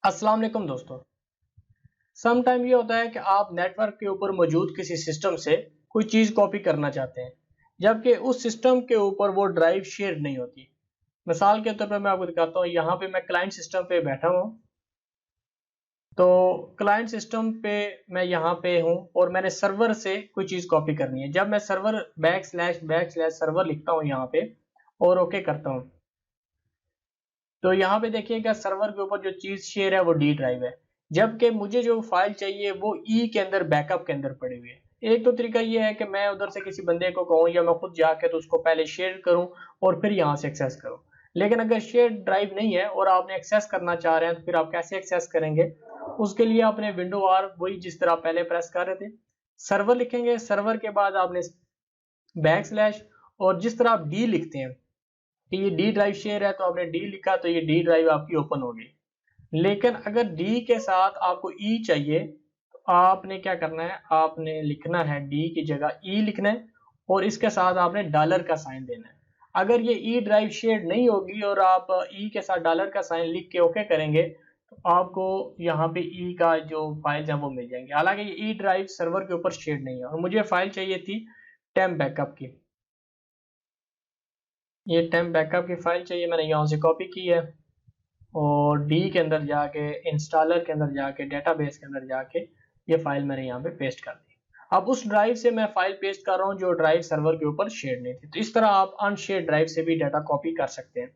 अस्सलाम वालेकुम दोस्तों। सम टाइम ये होता है कि आप नेटवर्क के ऊपर मौजूद किसी सिस्टम से कोई चीज़ कॉपी करना चाहते हैं, जबकि उस सिस्टम के ऊपर वो ड्राइव शेयर नहीं होती। मिसाल के तौर पे मैं आपको दिखाता हूँ, यहाँ पे मैं क्लाइंट सिस्टम पे बैठा हूँ। तो क्लाइंट सिस्टम पे मैं यहाँ पे हूँ और मैंने सर्वर से कोई चीज़ कॉपी करनी है। जब मैं सर्वर बैक स्लैश सर्वर लिखता हूँ यहाँ पे और ओके करता हूँ, तो यहाँ पे देखिएगा सर्वर के ऊपर जो चीज़ शेयर है वो डी ड्राइव है, जबकि मुझे जो फाइल चाहिए वो ई के अंदर बैकअप के अंदर पड़ी हुई है। एक तो तरीका ये है कि मैं उधर से किसी बंदे को कहूँ या मैं खुद जाके तो उसको पहले शेयर करूँ और फिर यहाँ से एक्सेस करूँ। लेकिन अगर शेयर ड्राइव नहीं है और आपने एक्सेस करना चाह रहे हैं तो फिर आप कैसे एक्सेस करेंगे? उसके लिए आपने विंडो आर वही जिस तरह पहले प्रेस कर रहे थे, सर्वर लिखेंगे, सर्वर के बाद आपने बैक स्लैश और जिस तरह आप डी लिखते हैं कि ये डी ड्राइव शेयर है तो आपने डी लिखा तो ये डी ड्राइव आपकी ओपन होगी। लेकिन अगर डी के साथ आपको ई चाहिए तो आपने क्या करना है, आपने लिखना है डी की जगह ई लिखना है और इसके साथ आपने डॉलर का साइन देना है। अगर ये ई ड्राइव शेयर नहीं होगी और आप ई के साथ डॉलर का साइन लिख के ओके करेंगे तो आपको यहाँ पे ई का जो फाइल्स हैं वो मिल जाएंगे। हालांकि ये ई ड्राइव सर्वर के ऊपर शेयर नहीं है और मुझे फाइल चाहिए थी टेम्प बैकअप की। ये टेम्प बैकअप की फाइल चाहिए, मैंने यहाँ से कॉपी की है और डी के अंदर जाके इंस्टॉलर के अंदर जाके डेटाबेस के अंदर जाके ये फाइल मैंने यहाँ पे पेस्ट कर दी। अब उस ड्राइव से मैं फाइल पेस्ट कर रहा हूँ जो ड्राइव सर्वर के ऊपर शेयर नहीं थी। तो इस तरह आप अनशेयर ड्राइव से भी डाटा कॉपी कर सकते हैं।